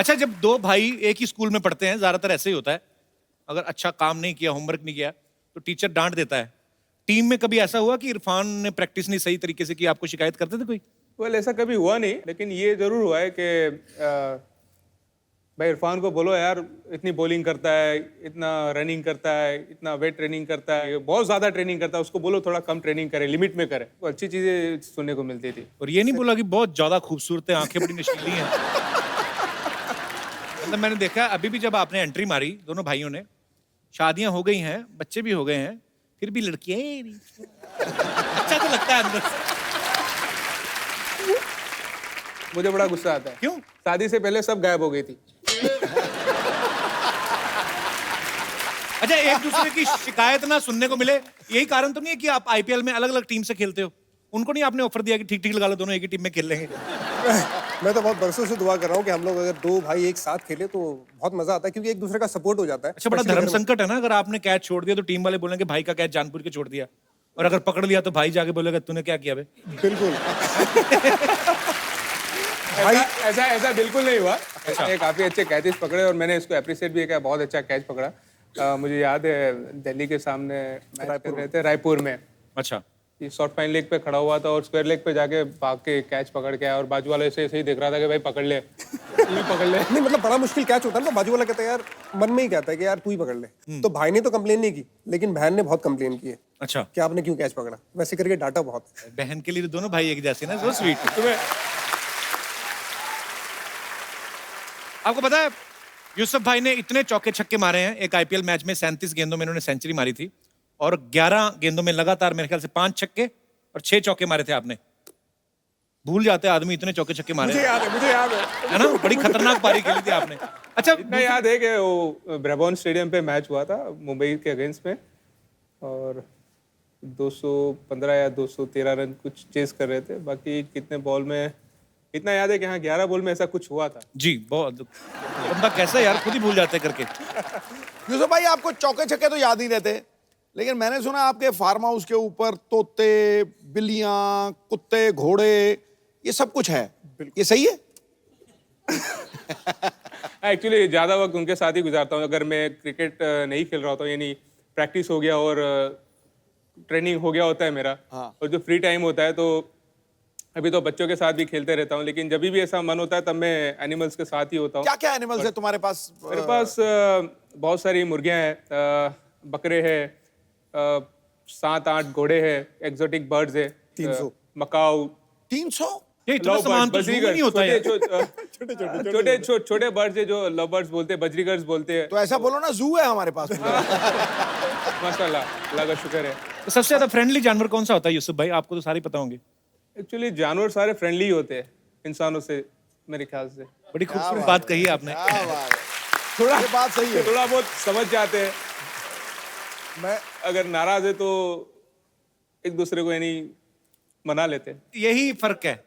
अच्छा, जब दो भाई एक ही स्कूल में पढ़ते हैं, ज्यादातर ऐसे ही होता है, अगर अच्छा काम नहीं किया, होमवर्क नहीं किया, तो टीचर डांट देता है। टीम में कभी ऐसा हुआ कि इरफान ने प्रैक्टिस नहीं सही तरीके से की, आपको शिकायत करते थे कोई? वेल ऐसा कभी हुआ नहीं, लेकिन ये जरूर हुआ है कि भाई इरफान को बोलो यार, इतनी बॉलिंग करता है, इतना रनिंग करता है, इतना वेट ट्रेनिंग करता है, बहुत ज्यादा ट्रेनिंग करता है, उसको बोलो थोड़ा कम ट्रेनिंग करे, लिमिट में करे। तो अच्छी चीजें सुनने को मिलती थी। और ये नहीं बोला कि बहुत ज्यादा खूबसूरत है, आंखें बड़ी नशीली हैं? मतलब मैंने देखा अभी भी जब आपने एंट्री मारी, दोनों भाइयों ने, शादियां हो गई हैं, बच्चे भी हो गए हैं, फिर भी लड़कियां अच्छा तो लगता है अंदर से। मुझे बड़ा गुस्सा आता है। क्यों? शादी से पहले सब गायब हो गई थी। अच्छा, एक दूसरे की शिकायत ना सुनने को मिले, यही कारण तो नहीं है कि आप आईपीएल में अलग अलग टीम से खेलते हो? उनको नहीं आपने ऑफर दिया कि ठीक ठीक लगा लो, दोनों एक ही टीम में खेल लेंगे? मैं तो बहुत बरसों से दुआ कर रहा हूँ कि हम लोग अगर दो भाई एक साथ खेले तो बहुत मजा आता है, क्योंकि एक दूसरे का सपोर्ट हो जाता है। अच्छा, बड़ा धर्म संकट है ना, अगर आपने कैच छोड़ दिया तो टीम वाले बोलेंगे भाई का कैच जानबूझ के छोड़ दिया, और अगर पकड़ लिया तो भाई जाके बोलेगा तूने क्या किया बे? बिल्कुल। भाई ऐसा ऐसा बिल्कुल नहीं हुआ। ये काफी अच्छे कैचेस पकड़े और मैंने इसको अप्रिशिएट भी किया, बहुत अच्छा कैच पकड़ा। मुझे याद है दिल्ली के सामने मैच कर रहे थे रायपुर में। अच्छा, ये शॉर्ट फाइन लेग पे खड़ा हुआ था और स्क्वायर लेग पे जाके भाग के कैच पकड़ के आया, और बाजू वाले ऐसे ही देख रहा था कि भाई पकड़ ले, तू ही पकड़ ले। नहीं मतलब बड़ा मुश्किल कैच होता है ना, तो बाजू वाला कहता है यार, मन में ही कहता है कि यार तू ही पकड़ ले। तो भाई ने तो कंप्लेन नहीं की, लेकिन बहन ने बहुत कंप्लेन की है अच्छा, कि आपने क्यों कैच पकड़ा, वैसे करके डांटा बहुत। बहन के लिए तो दोनों भाई एक जैसे ना, सो स्वीट। तुम्हें आपको पता है यूसुफ भाई ने इतने चौके छक्के मारे हैं एक आईपीएल मैच में, 37 गेंदों में इन्होंने सेंचुरी मारी थी, और 11 गेंदों में लगातार मेरे ख्याल से 5 छक्के और 6 चौके मारे थे आपने। भूल जाते हैं आदमी, इतने चौके छक्के मारे मुझे याद है ना, बड़ी खतरनाक पारी खेली थी आपने। अच्छा, इतना याद है कि वो ब्रेबॉर्न स्टेडियम पे मैच हुआ था मुंबई के अगेंस्ट में, और 215 या 213 रन कुछ चेस कर रहे थे, बाकी कितने बॉल में, इतना याद है कि हाँ 11 बॉल में ऐसा कुछ हुआ था। जी, बहुत बंदा कैसा यार, खुद ही भूल जाते करके। यूसुफ भाई आपको चौके छक्के तो याद ही रहते, लेकिन मैंने सुना आपके फार्म हाउस के ऊपर तोते, बिल्लियां, कुत्ते, घोड़े, ये सब कुछ है, ये सही है? एक्चुअली ज़्यादा वक्त उनके साथ ही गुजारता हूँ। अगर मैं क्रिकेट नहीं खेल रहा होता हूँ, यानी प्रैक्टिस हो गया और ट्रेनिंग हो गया होता है मेरा, हाँ। और जो फ्री टाइम होता है, तो अभी तो बच्चों के साथ भी खेलते रहता हूँ, लेकिन जब भी ऐसा मन होता है तब मैं एनिमल्स के साथ ही होता हूँ। क्या क्या एनिमल्स है तुम्हारे पास? मेरे पास बहुत सारी मुर्गियाँ हैं, बकरे हैं, 7-8 घोड़े हैं, एक्सोटिक बर्ड्स है, 300 मकाऊ, 300? ये इतना लव सामान बर्ड्स, तो ज़ू में नहीं होता है। छोटे बर्ड्स है जो लव बर्ड्स बोलते हैं, बजरीगर्स बोलते हैं। तो ऐसा बोलो ना, जू है हमारे पास। माशाल्लाह, अल्लाह का शुक्र है। तो सबसे ज्यादा फ्रेंडली जानवर कौन सा होता है यूसुफ भाई? आपको तो सारे ही पता होंगे। एक्चुअली जानवर सारे फ्रेंडली ही होते हैं इंसानों से, मेरे ख्याल से। बड़ी खूबसूरत बात कही है आपने। क्या बात है, थोड़ा ये बात सही है। थोड़ा बहुत समझ जाते हैं, मैं अगर नाराज है तो एक दूसरे को यानी मना लेते हैं। यही फर्क है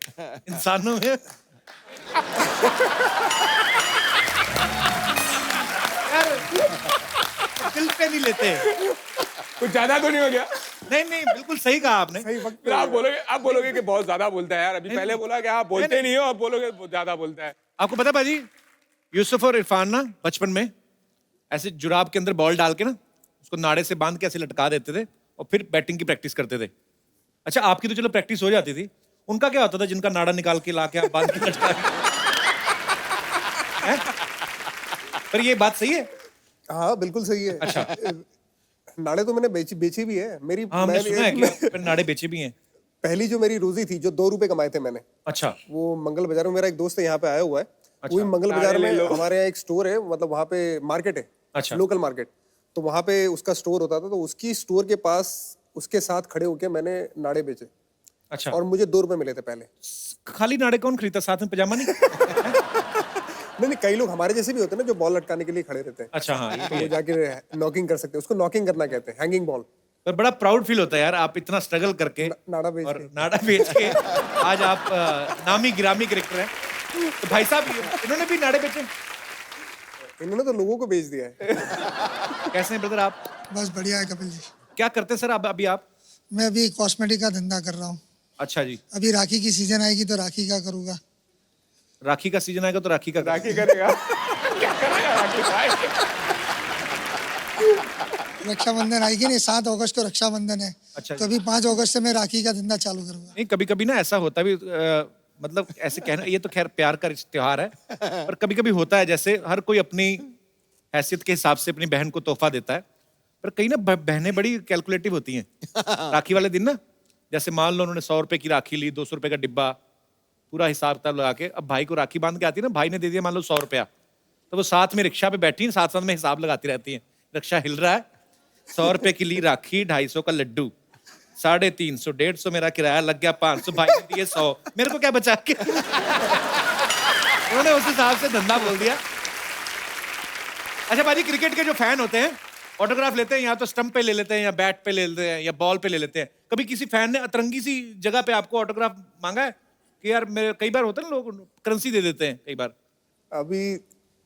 इंसानों में। यार, दिल पे नहीं लेते। कुछ ज्यादा तो नहीं हो गया? नहीं नहीं, बिल्कुल सही कहा आपने। फिर आप बोलोगे कि बहुत ज्यादा बोलता है यार। अभी पहले बोला कि आप बोलते नहीं हो, अब बोलोगे बहुत ज्यादा बोलता है। आपको पता है बाजी, यूसुफ और इरफान ना बचपन में ऐसे जुराब के अंदर बॉल डाल के ना उसको नाड़े से बांध के ऐसे लटका देते थे और फिर बैटिंग की प्रैक्टिस करते थे। अच्छा, आपकी तो चलो प्रैक्टिस हो जाती थी, उनका क्या होता था जिनका नाड़ा निकाल के ला के आप बांध के लटका के? हैं? पर ये बात सही है। हाँ बिल्कुल सही है। अच्छा, नाड़े तो मैंने बेची भी है मेरी। हाँ, हमने सुना है कि आपने नाड़े बेचे भी हैं। पहली जो मेरी रोजी थी, जो 2 रुपए कमाए थे मैंने, अच्छा, वो मंगल बाजार में, मेरा एक दोस्त है यहाँ पे आया हुआ है, अच्छा। वही मंगल बाजार नाड़े ले में लो। हमारे यहाँ एक स्टोर है, मतलब वहाँ पे मार्केट है, अच्छा। लोकल मार्केट, तो वहाँ पे उसका स्टोर होता था, तो उसकी स्टोर के पास उसके साथ खड़े होके मैंने नाड़े बेचे, अच्छा। और मुझे 2 रुपए मिले थे पहले। खाली नाड़े कौन खरीदता, साथ में पजामा नहीं? नहीं, कई लोग हमारे जैसे भी होते हैं ना, जो बॉल लटकाने के लिए खड़े रहते हैं, अच्छा, हाँ, ये तो भी वो है। जाके नॉकिंग कर सकते हैं, उसको नॉकिंग करना कहते हैं, हैंगिंग बॉल। पर बड़ा प्राउड फील होता है यार, आप इतना स्ट्रगल करके नाड़ा बेच और के। नाड़ा बेच के आज आप नामी गिरामी क्रिकेटर हैं। तो भाई साहब, इन्होंने भी नाड़े बेचे? इन्होंने तो लोगों को बेच दिया है। कैसे हैं ब्रदर आप? बस बढ़िया है कपिल जी। क्या करते हैं सर अभी आप? मैं अभी कॉस्मेटिक का धंधा कर रहा हूँ। अच्छा जी। अभी राखी की सीजन आएगी तो राखी का करूँगा। राखी का सीजन आएगा तो राखी का राखी करेगा क्या करेगा राखी भाई? रक्षाबंधन आएगी नहीं, 7 अगस्त को रक्षाबंधन है। अच्छा। तो अभी 5 अगस्त से मैं राखी का धंधा चालू करूंगा। नहीं, कभी कभी ना ऐसा होता भी मतलब ऐसे कहना, ये तो खैर प्यार का त्योहार है, पर कभी कभी होता है जैसे हर कोई अपनी हैसियत के हिसाब से अपनी बहन को तोहफा देता है, पर कहीं ना बहनें बड़ी कैलकुलेटिव होती हैं। राखी वाले दिन ना, जैसे मान लो उन्होंने 100 रुपए की राखी ली, 200 रुपए का डिब्बा, पूरा हिसाब किताब लगा के, अब भाई को राखी बांध के आती है ना, भाई ने दे दिया मान लो 100 रुपया, तो वो साथ में रिक्शा पे बैठी साथ साथ में हिसाब लगाती रहती है। रिक्शा हिल रहा है, 100 रुपए की ली राखी, 250 का लड्डू, 350, 150 मेरा किराया लग गया, 500 भाई ने दिए, 100 मेरे को क्या बचा के। उन्होंने उस हिसाब से धंधा बोल दिया। अच्छा भाई, क्रिकेट के जो फैन होते हैं ऑटोग्राफ लेते हैं, या तो स्टंप पे ले लेते हैं, या बैट पे ले लेते हैं, या बॉल पे ले लेते हैं। कभी किसी फैन ने अतरंगी सी जगह पे आपको ऑटोग्राफ मांगा है कि यार मेरे, कई बार होता है ना लोग करेंसी दे देते हैं कई बार। अभी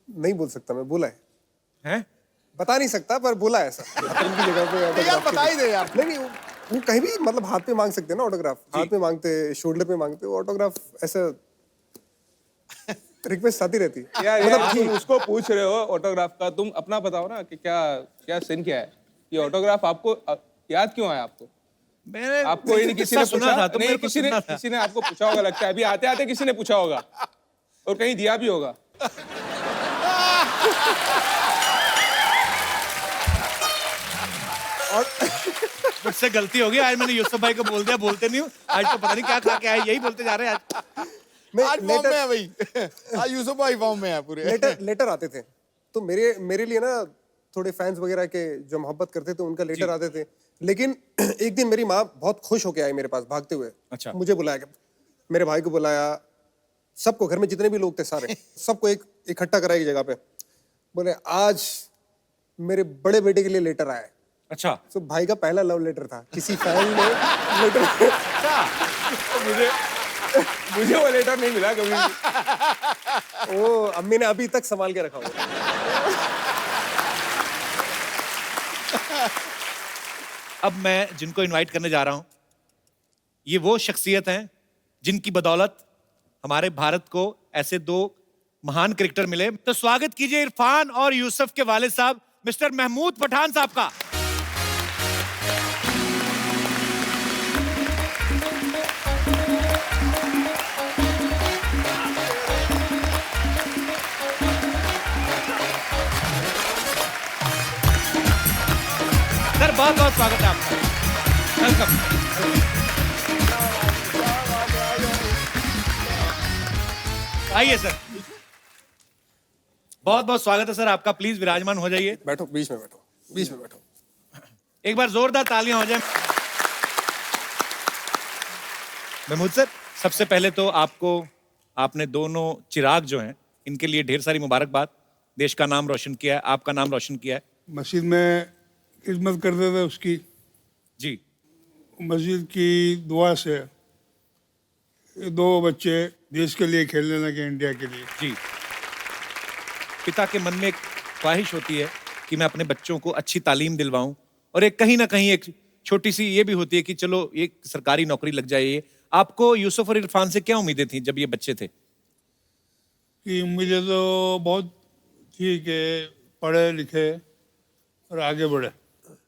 नहीं बोल सकता मैं, बोला है, हैं? बता नहीं सकता पर बोला है ऐसा की जगह पे यार autograph के बता ही लिए। दे यार। नहीं वो कहीं भी मतलब हाथ पे मांग सकते हैं ना ऑटोग्राफ, हाथ पे मांगते, शोल्डर पे मांगते, वो ऑटोग्राफ ऐसा रिक्वेस्ट आती रहती है। यार मतलब तुम उसको पूछ रहे हो ऑटोग्राफ का, तुम अपना बताओ ना कि क्या क्या सीन क्या है। ये ऑटोग्राफ आपको याद क्यों आया आपको? मैंने आपको ये किसी ने सुना पूछा था, तो नहीं, मेरे को सुनना था। किसी ने आपको पूछा होगा लगता है, अभी आते आते किसी ने पूछा होगा और कहीं दिया भी होगा। मुझसे गलती हो गई, आज मैंने यूसुफ भाई को बोल दिया, बोलते नहीं हूँ आज, तो पता नहीं क्या खा के आए, यही बोलते जा रहे हैं आज। आज फॉर्म में है भाई। आज यूसुफ भाई फॉर्म में है पूरे। लेटर आते थे, तो मेरे लिए ना थोड़े फैंस वगैरह के जो मोहब्बत करते थे उनका लेटर आते थे। लेकिन एक दिन मेरी माँ बहुत खुश होके आई मेरे पास भागते हुए। अच्छा। मुझे बुलाया, मेरे भाई को बुलाया, सबको, घर में जितने भी लोग थे सारे सबको एक इकट्ठा करा एक जगह पे। बोले आज मेरे बड़े बेटे के लिए लेटर आया है। अच्छा, तो भाई का पहला लव लेटर था, किसी फैन ने लेटर मुझे वो लेटर नहीं मिला कभी भी। वो अम्मी ने अभी तक संभाल के रखा हुआ। अब मैं जिनको इनवाइट करने जा रहा हूं, ये वो शख्सियत हैं जिनकी बदौलत हमारे भारत को ऐसे 2 महान क्रिकेटर मिले। तो स्वागत कीजिए इरफान और यूसुफ के वालिद साहब, मिस्टर महमूद पठान साहब का। सर बहुत बहुत स्वागत है आपका, वेलकम। आइए सर, बहुत बहुत स्वागत है सर आपका, प्लीज विराजमान हो जाइए। बैठो, बीच में बैठो, बीच में बैठो। एक बार जोरदार तालियां हो जाए। महमूद सर, सबसे पहले तो आपको, आपने दोनों चिराग जो हैं इनके लिए ढेर सारी मुबारकबाद। देश का नाम रोशन किया है, आपका नाम रोशन किया है। मस्जिद में खिदमत करते थे उसकी, जी मस्जिद की दुआ से ये 2 बच्चे देश के लिए खेलने लगे, इंडिया के लिए। जी, पिता के मन में एक ख्वाहिश होती है कि मैं अपने बच्चों को अच्छी तालीम दिलवाऊं, और एक कहीं ना कहीं एक छोटी सी ये भी होती है कि चलो एक सरकारी नौकरी लग जाए। ये आपको यूसुफ और इरफान से क्या उम्मीदें थी जब ये बच्चे थे? कि मुझे तो बहुत थी कि पढ़े लिखे और आगे बढ़े,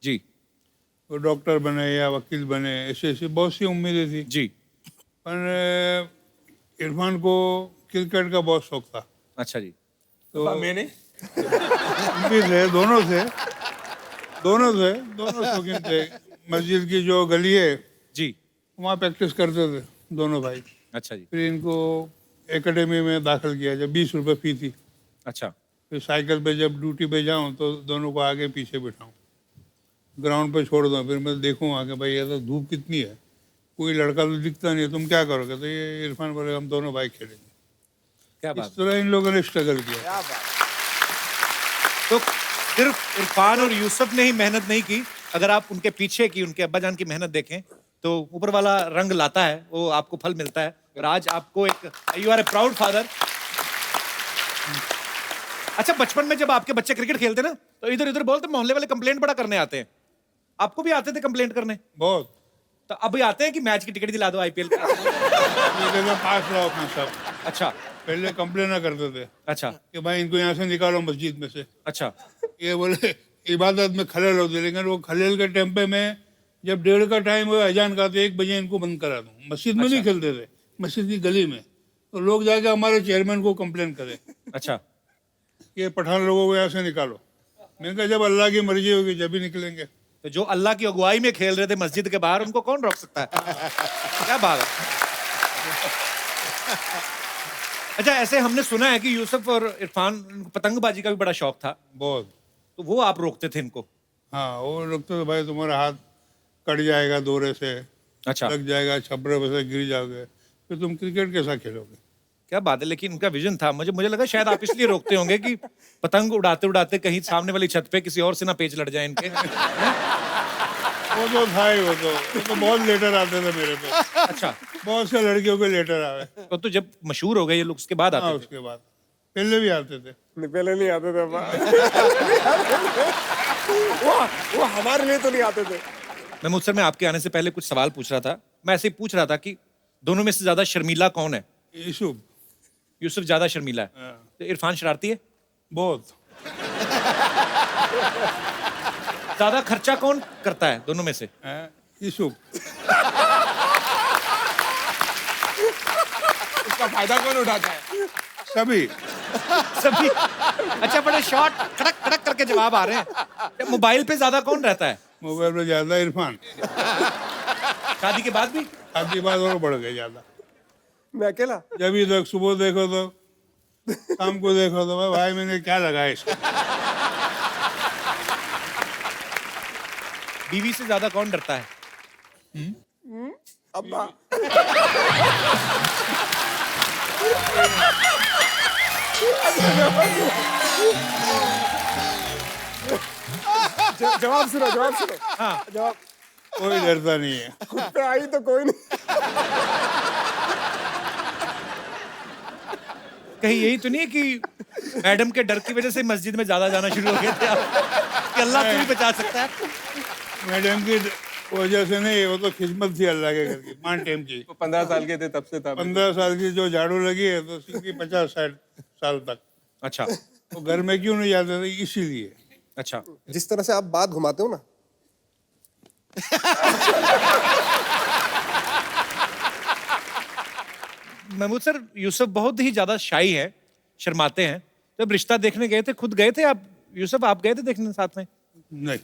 जी वो डॉक्टर बने या वकील बने, ऐसे ऐसी बहुत सी उम्मीदें थी। जी। पर इरफान को क्रिकेट का बहुत शौक था। अच्छा जी। तो मैंने भी थे, दोनों शौकीन थे। मस्जिद की जो गली है जी। वहाँ प्रैक्टिस करते थे दोनों भाई। अच्छा जी। फिर इनको एकेडमी में दाखिल किया जब 20 रुपये फी थी। अच्छा। फिर साइकिल पे जब ड्यूटी पे जाऊँ तो दोनों को आगे पीछे बिठाऊँ, ग्राउंड पे छोड़ दूँ, फिर मैं देखूँ आगे भाई ये तो धूप कितनी है, कोई लड़का तो दिखता नहीं है, तुम क्या करोगे? तो ये इरफान बोले हम दोनों भाई खेलेंगे। क्या इस बात। तरह इन लोगों ने स्ट्रगल किया। तो सिर्फ इरफान और यूसुफ ने ही मेहनत नहीं की, अगर आप उनके पीछे की, उनके अब्बा जान की मेहनत देखें तो ऊपर वाला रंग लाता है, वो आपको फल मिलता है। और आज आपको एक, you are a proud father. अच्छा, बचपन में जब आपके बच्चे क्रिकेट खेलते ना तो इधर उधर बोलते, मोहल्ले वाले कंप्लेंट बड़ा करने आते हैं, आपको भी आते थे कंप्लेंट करने? बहुत। तो अभी आते हैं कि मैच की टिकट दिला दो आईपीएल का? ये कहते पास रहो अपना सब। अच्छा पहले कंप्लेन करते थे अच्छा कि भाई इनको यहाँ से निकालो मस्जिद में से। अच्छा ये बोले इबादत में खलल होती है, लेकिन वो खलल के टाइम पे मैं जब 1:30 का टाइम हुआ अजान का तो 1 बजे इनको बंद करा दूँ। मस्जिद में नहीं खेलते थे, मस्जिद की गली में। तो लोग जाके हमारे चेयरमैन को कंप्लेन करे अच्छा कि पठान लोगों को यहाँ से निकालो। मैंने कहा जब अल्लाह की मर्जी होगी जब ही निकलेंगे। तो जो अल्लाह की अगुवाई में खेल रहे थे मस्जिद के बाहर, उनको कौन रोक सकता है? क्या बात है। अच्छा, ऐसे हमने सुना है कि यूसुफ और इरफान इनको पतंगबाजी का भी बड़ा शौक था, बहुत। तो वो आप रोकते थे इनको? हाँ, वो लोग तो भाई तुम्हारा हाथ कट जाएगा दोरे से, अच्छा, लग जाएगा, छपरे पे से गिर जाओगे, फिर तुम क्रिकेट कैसा खेलोगे? क्या बात है। लेकिन उनका विजन था, मुझे लगा शायद आप इसलिए रोकते होंगे कि पतंग उड़ाते उड़ाते कहीं सामने वाली छत पे किसी और से ना पेच लड़ जाए इनके। वो तो था ही, वो तो बहुत लेटर आते थे मेरे पे। अच्छा, बहुत से लड़कियों के लेटर आए। तो जब मशहूर हो गए ये लोग उसके बाद हाँ, आते थे? उसके बाद पहले भी आते थे। पहले नहीं आते थे वो हमारे लिए तो नहीं आते थे। मैं मुझसे मैं आपके आने से पहले कुछ सवाल पूछ रहा था। मैं ऐसे ही पूछ रहा था कि दोनों में से ज्यादा शर्मीला कौन है? यूसुफ। यूसुफ ज्यादा शर्मीला है, हाँ। तो इरफान शरारती है? बहुत। ज्यादा खर्चा कौन करता है दोनों में से? यूसुफ। उसका फायदा कौन उठाता है? सभी। सभी। अच्छा, बड़े शॉर्ट कड़क कड़क करके जवाब आ रहे हैं। मोबाइल पे ज्यादा कौन रहता है? मोबाइल पे ज्यादा इरफान। शादी के बाद भी? शादी के बाद और बढ़ गए ज्यादा। मैं अकेला? जब भी तक सुबह देखो तो शाम को देखो तो भाई मैंने क्या लगाया इसको। बीवी से ज्यादा कौन डरता है? अब्बा। जवाब सुनो। हाँ, जवाब कोई डरता नहीं है। खुद पे आई तो कोई नहीं। कहीं यही तो नहीं है कि मैडम के डर की वजह से मस्जिद में ज्यादा जाना शुरू हो गए थे आप? कि अल्लाह को भी बचा सकता है? मैडम की वजह से नहीं, वो तो खिदमत थी अल्लाह के घर की, मान टाइम की। 15 साल के थे तब से था। 15 साल की जो झाड़ू लगी है तो सीधी 50-60 साल तक। अच्छा वो घर में क्यों नहीं जाते थे? इसीलिए। अच्छा। जिस तरह से आप बात घुमाते हो ना, महमूद सर, यूसुफ बहुत ही ज्यादा शाई है, शर्माते हैं। जब रिश्ता देखने गए थे, खुद गए थे आप? यूसुफ, आप गए थे देखने साथ में? नहीं,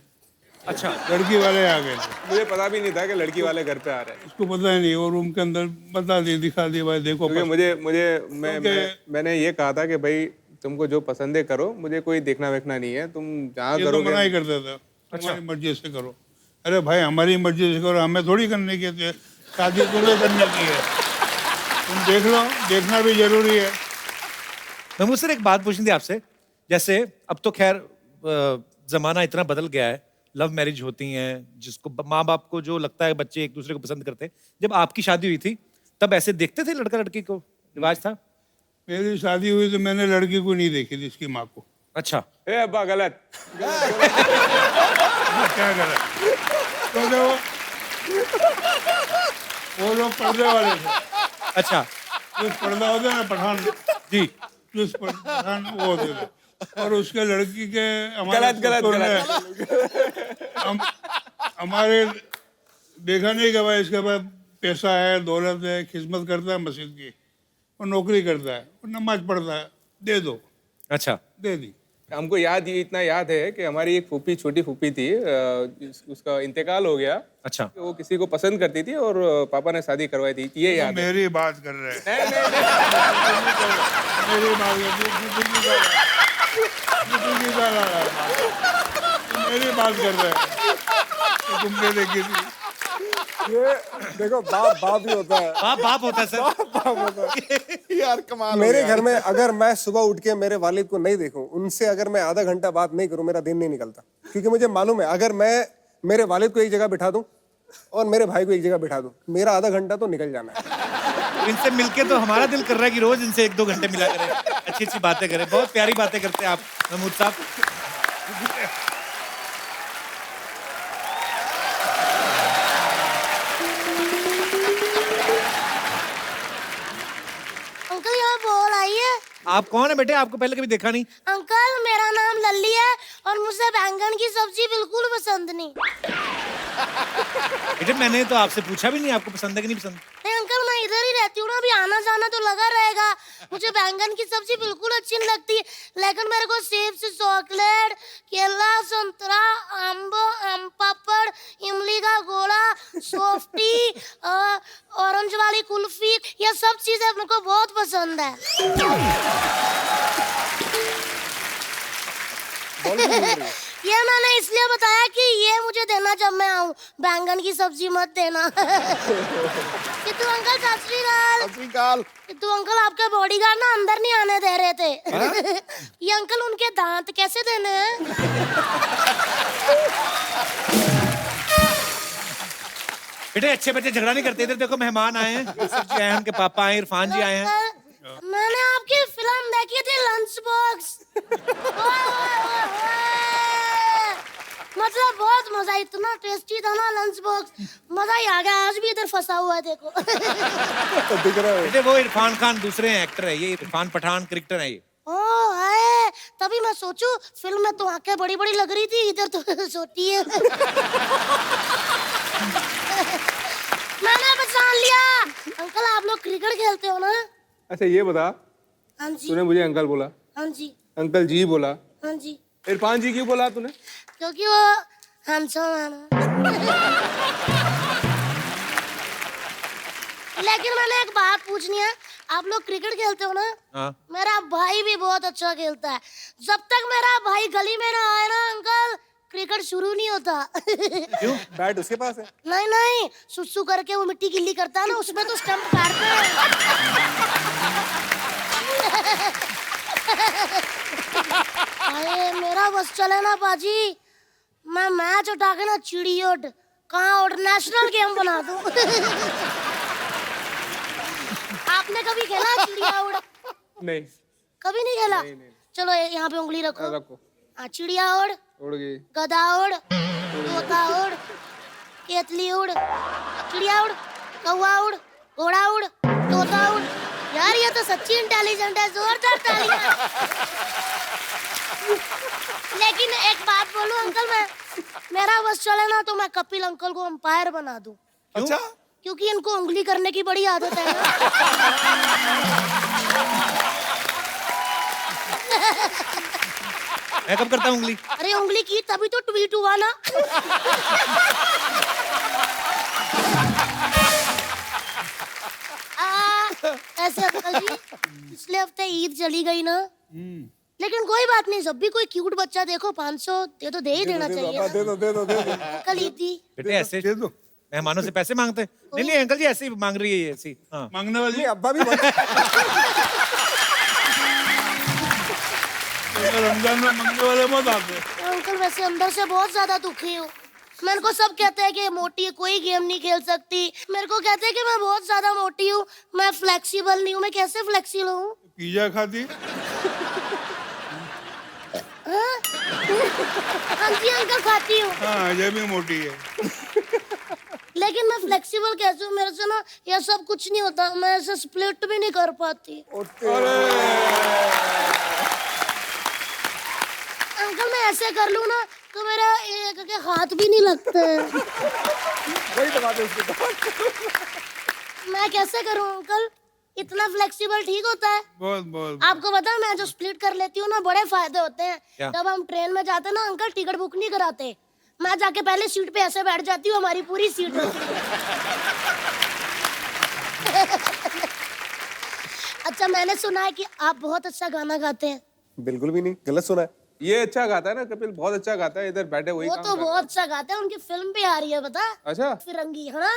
अच्छा। लड़की वाले आ गए थे। मुझे पता भी नहीं था कि लड़की वाले घर पे आ रहे हैं। उसको पता ही नहीं, वो रूम के अंदर बता दिया, दिखा दिया भाई देखो। क्योंकि मैंने ये कहा था कि भाई तुमको जो पसंद है करो, मुझे कोई देखना वेखना नहीं है, तुम जहाँ ये तो करोगे। मना ही करता था, हमारी मर्जी से करो। अरे भाई हमारी मर्जी से करो, हमें थोड़ी करने की है, शादी तुम्हें करने की है। तुम देख लो, देखना भी जरूरी है। महमूद सर, एक बात पूछनी थी आपसे। जैसे अब तो खैर जमाना इतना बदल गया है, लव मैरिज होती हैं, जिसको माँ बाप को जो लगता है बच्चे एक दूसरे को पसंद करते हैं। जब आपकी शादी हुई थी तब ऐसे देखते थे लड़का लड़की को? रिवाज था? मेरी शादी हुई तो मैंने लड़की को नहीं देखी थी, इसकी माँ को। अच्छा। ए अब्बा गलत। क्या गलत? तो वो लोग पर्दे वाले थे। अच्छा जो पर्दा होता है ना, पठान जी। जो पठान वो होते थे। और उसके लड़की के हमारे देखा नहीं कि भाई इसके पास पैसा है, दौलत है, खिदमत करता है मस्जिद की, और नौकरी करता है, और नमाज पढ़ता है, दे दो। अच्छा। दे दी। हमको इतना याद है कि हमारी एक फूफी, छोटी फूफी थी, उसका इंतकाल हो गया। अच्छा। वो किसी को पसंद करती थी और पापा ने शादी करवाई थी, ये तो याद है। मेरी बात कर रहे हैं। नहीं, मेरी बात मेरी बात कर रहे हैं तो तुमने देखी थी। ये देखो, बाप ही होता है। बाप होता है सर। यार कमाल। मेरे घर में अगर मैं सुबह उठ के मेरे वालिद को नहीं देखूं, उनसे अगर मैं आधा घंटा बात नहीं करूं, मेरा दिन नहीं निकलता। क्योंकि मुझे मालूम है, अगर मैं मेरे वालिद को एक जगह बिठा दूं और मेरे भाई को एक जगह बिठा दूं, मेरा आधा घंटा तो निकल जाना है। इनसे मिलके तो हमारा दिल कर रहा है कि रोज इनसे 1-2 घंटे मिला करें, अच्छी अच्छी बातें करें। बहुत प्यारी बातें करते हैं आप महमूद साहब। अंकल, यहाँ आप कौन है बेटे? आपको पहले कभी देखा नहीं। अंकल मेरा नाम लल्ली है और मुझे बैंगन की सब्जी बिल्कुल पसंद नहीं। बेटे मैंने तो आपसे पूछा भी नहीं आपको पसंद है कि नहीं पसंद। नहीं अंकल मैं इधर ही रहती हूँ ना, अभी आना जाना तो लगा रहेगा। मुझे बैंगन की सब्जी बिल्कुल अच्छी नहीं लगती, लेकिन मेरे को सेब से चॉकलेट, केला, संतरा, आम पापड़, इमली का गोला, सॉफ्टी, ऑरेंज वाली कुल्फी, ये सब चीजें मेरे को बहुत पसंद है। ये मैंने इसलिए बताया कि ये मुझे देना जब मैं आऊँ, बैंगन की सब्जी मत देना। किट्टू अंकल सत श्री अकाल। सत श्री अकाल। किट्टू अंकल आपके बॉडीगार्ड ना अंदर नहीं आने दे रहे थे। ये अंकल उनके दांत कैसे देने हैं? बेटे अच्छे बच्चे झगड़ा नहीं करते। इधर देखो मेहमान आए हैं, यूसुफ जी आए हैं, उनके पापा आए, इरफान जी आए हैं। अंकल, मैंने आपकी फिल्म देखी थी लंच बॉक्स। मतलब बहुत मजा, इतना टेस्टी था ना लंच बॉक्स, मजा ही आ गया। आज भी इधर फंसा हुआ है देखो। दिख रहा है। बेटे वो इरफान खान दूसरे एक्टर है, ये इरफान पठान क्रिकेटर है ये। ओ है, तभी मैं सोचूं फिल्म में तो आंखें बड़ी बड़ी लग रही थी, इधर तो छोटी है। मैंने पहचान लिया। अंकल आप लोग क्रिकेट खेलते हो ना? अच्छा ये बता, हाँ जी। तूने मुझे अंकल बोला, हाँ जी। अंकल जी बोला, हाँ जी। इरफान जी क्यों बोला तूने? क्योंकि वो हैंडसम है ना। लेकिन मैंने एक बात पूछनी है, आप लोग क्रिकेट खेलते हो ना? हाँ। मेरा भाई भी बहुत अच्छा खेलता है। जब तक मेरा भाई गली में ना आए ना अंकल, क्रिकेट शुरू नहीं होता। क्यों? बैट उसके पास है। नहीं नहीं, सुसु करके वो मिट्टी गिल्ली करता है ना, उसमें तो स्टंप काटते हैं। अरे मेरा बस चले ना बाजी, मैं मैच उठा के ना चिड़ी उठ, कहाँ उठ, नेशनल गेम बना दूं। आपने कभी खेला चिड़िया उड़? नहीं। कभी नहीं खेला? चलो यहाँ पे उंगली रखो। रखो। हाँ, चिड़िया उड़, उड़ गई। गधा उड़, तोता उड़, केतली उड़, चिड़िया उड़, कौवा उड़, घोड़ा उड़, तोता उड़। यार ये तो सच्ची इंटेलिजेंट है, जोरदार तालियां। लेकिन एक बात बोलूं अंकल, मैं मेरा बस चले ना तो मैं कपिल अंकल को अंपायर बना दूं। अच्छा, क्योंकि इनको उंगली करने की बड़ी आदत है ना। मैं कब करता हूँ उंगली? अरे उंगली की तभी तो ट्वीट हुआ ना। ऐसे अंकल जी, पिछले हफ्ते ईद चली गई ना, लेकिन कोई बात नहीं, जब भी कोई क्यूट बच्चा देखो 500 दे ही देना चाहिए ना। दे दो दे दो दे दो। कल ईद थी। बेटे ऐसे मेहमानों से पैसे मांगते हैं? नहीं नहीं अंकल जी ऐसे ही मांग रही है ये ऐसी। हाँ। मांगने वाली नहीं, अब्बा भी रमजान में मांगने वाले मत आते। अंकल वैसे अंदर से बहुत ज्यादा दुखी हूँ। मेरे को सब कहते हैं कि मोटी है, कोई गेम नहीं खेल सकती। मेरे को कहते हैं कि मैं बहुत ज्यादा मोटी हूँ, मैं फ्लेक्सिबल नहीं हूँ। मैं कैसे फ्लेक्सिबल हूँ? पिज्जा खाती? हाँ? हाँ जी अंकल खाती हूँ। हाँ ये भी मोटी है। लेकिन मैं फ्लेक्सिबल कैसे हूँ? मेरे से ना ये सब कुछ नहीं होता, मैं ऐसे स्प्लिट भी नहीं कर पाती। अंकल मैं ऐसे कर लूँ ना तो मेरा एक के हाथ भी नहीं लगते हैं। वही दबा दे उसके बाद। मैं कैसे करूँ अंकल? इतना फ्लेक्सिबल ठीक होता है? बहुत बहुत। आपको पता है मैं जो स्प्लिट कर लेती हूँ ना, बड़े फायदे होते हैं। क्या? जब हम ट्रेन में जाते हैं ना अंकल, टिकट बुक नहीं कराते, मैं जाके पहले सीट पे ऐसे बैठ जाती हूँ, हमारी पूरी सीट होती है। अच्छा मैंने सुना है कि आप बहुत अच्छा गाना गाते हैं। बिल्कुल भी नहीं, गलत सुना है। ये अच्छा गाता है ना कपिल, बहुत अच्छा गाता है। इधर बैठे वही वो काम तो कर रहा है। बहुत अच्छा गाते हैं, उनकी फिल्म भी आ रही है पता? अच्छा। फिरंगी है ना?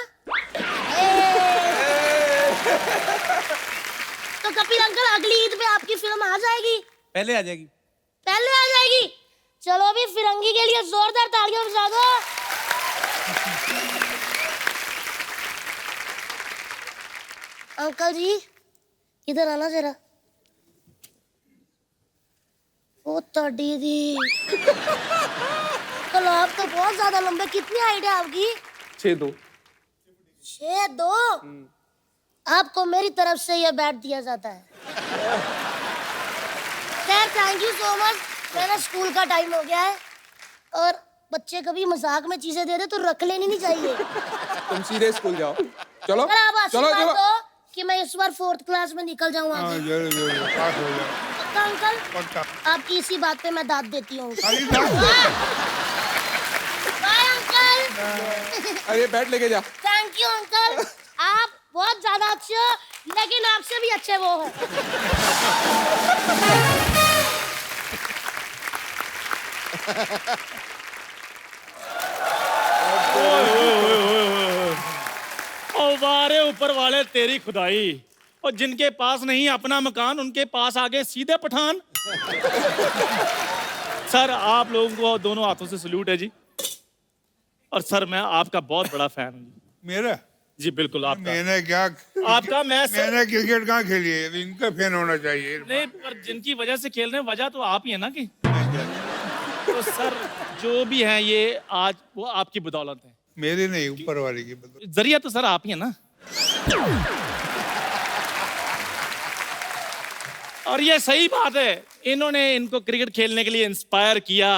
तो कपिल अंकल अगली ईद पे आपकी फिल्म आ जाएगी? पहले आ जाएगी। पहले आ जाएगी? चलो अभी फिरंगी के लिए जोरदार तालियां बजा दो। अंकल जी इधर आना जरा। ओ दीदी, कल आप तो बहुत ज्यादा लंबे। कितनी हाइट है आपकी? 6'2". 6'2"? आपको मेरी तरफ से यह बैट दिया जाता है। Thank you so much. मेरा स्कूल का टाइम हो गया है और बच्चे कभी मजाक में चीजें दे दे तो रख लेनी नहीं चाहिए। तुम सीधे स्कूल जाओ, चलो अगर आप चलो आशीर्वाद चलो। दो कि मैं इस बार 4th क्लास में निकल जाऊँ हाँ आगे। जरूर जरूर पास हो जाए पक्का अंकल? पक्का। आपकी इसी बात पे मैं दाद देती हूँ। खाली दाद? Bye uncle. अरे बैट लेके जा। Thank you uncle. आप बहुत ज्यादा अच्छे हो लेकिन आपसे भी अच्छे वो हो। ओ वारे ऊपर वाले तेरी खुदाई, और जिनके पास नहीं अपना मकान उनके पास आगे सीधे पठान। सर आप लोगों को दोनों हाथों से सल्यूट है जी। और सर मैं आपका बहुत बड़ा फैन हूँ जी। मेरा जी बिल्कुल आपका। मैंने क्या आपका मैं सर मैंने क्रिकेट कहाँ खेली है, इनका फैन होना चाहिए। नहीं, पर जिनकी वजह से खेल रहे हैं वजह तो आप ही है ना कि तो सर जो भी हैं ये आज वो आपकी बदौलत है। मेरे नहीं, ऊपर वाले की बदौलत। जरिया तो सर आप ही है ना। और ये सही बात है, इन्होंने इनको क्रिकेट खेलने के लिए इंस्पायर किया,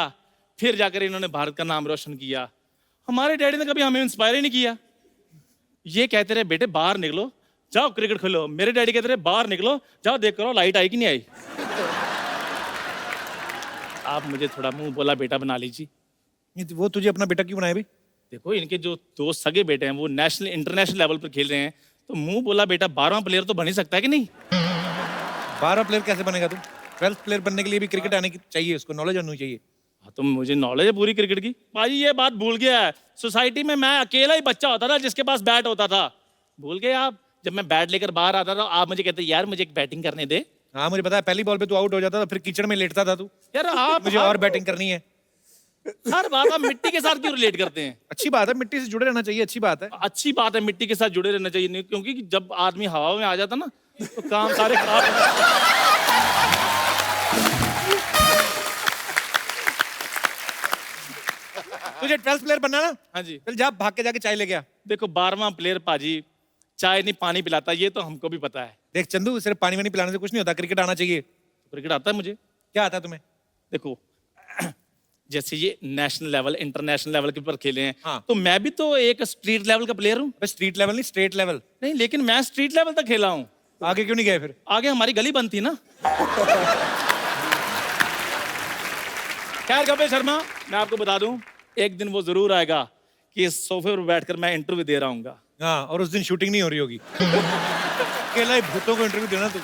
फिर जाकर इन्होंने भारत का नाम रोशन किया। हमारे डैडी ने कभी हमें इंस्पायर ही नहीं किया। ये कहते रहे बेटे बाहर निकलो, जाओ क्रिकेट खेलो। मेरे डैडी कहते रहे बाहर निकलो, जाओ देख करो लाइट आई कि नहीं आई। आप मुझे थोड़ा मुंह बोला बेटा बना लीजिए। नहीं, वो तुझे अपना बेटा क्यों बनाया भाई? देखो इनके जो दो सगे बेटे हैं वो नेशनल इंटरनेशनल लेवल पर खेल रहे हैं, तो मुंह बोला बेटा 12वां प्लेयर तो बन ही सकता है कि नहीं। 12 प्लेयर कैसे बनेगा तू? 12th प्लेयर बनने के लिए भी क्रिकेट आने की चाहिए, उसको नॉलेज होनी चाहिए। हाँ तो मुझे नॉलेज है पूरी क्रिकेट की। भाई ये बात भूल गया है, सोसाइटी में मैं अकेला ही बच्चा होता था जिसके पास बैट होता था। भूल गए आप? जब मैं बैट लेकर बाहर आता था आप मुझे कहते यार मुझे एक बैटिंग करने दे। हाँ मुझे पता है, पहली बॉल पे तू आउट हो जाता था, फिर कीचड़ में लेटता था तू। यार आप मुझे और बैटिंग करनी है। हर बात आप मिट्टी के साथ क्यों रिलेट करते हैं? अच्छी बात है, मिट्टी से जुड़े रहना चाहिए, अच्छी बात है। अच्छी बात है मिट्टी के साथ जुड़े रहना चाहिए, नहीं क्योंकि जब आदमी हवा में आ जाता ना तो काम सारे खराब हो जाते। तुझे 12th प्लेयर बनना ना? हाँ जी। चल जा भाग के जाके चाय ले गया। देखो 12वां प्लेयर पाजी चाय नहीं पानी पिलाता, ये तो हमको भी पता है। देख चंदू, सिर्फ पानी वानी पिलाने से कुछ नहीं होता, क्रिकेट आना चाहिए। क्रिकेट आता है मुझे। क्या आता है तुम्हें? देखो जैसे ये नेशनल लेवल इंटरनेशनल लेवल के ऊपर खेले हैं, हाँ। तो मैं भी तो एक स्ट्रीट लेवल का प्लेयर हूँ। स्ट्रीट लेवल नहीं, स्टेट लेवल। नहीं लेकिन मैं स्ट्रीट लेवल तक खेला हूँ। आगे क्यों नहीं गए फिर? आगे हमारी गली बंद थी ना। खैर कपिल शर्मा, मैं आपको बता दूं एक दिन वो जरूर आएगा कि इस सोफे पर बैठकर मैं इंटरव्यू दे रहा हूँ। हाँ, और उस दिन शूटिंग नहीं हो रही होगी। अकेला ही भूतों को इंटरव्यू देना तू।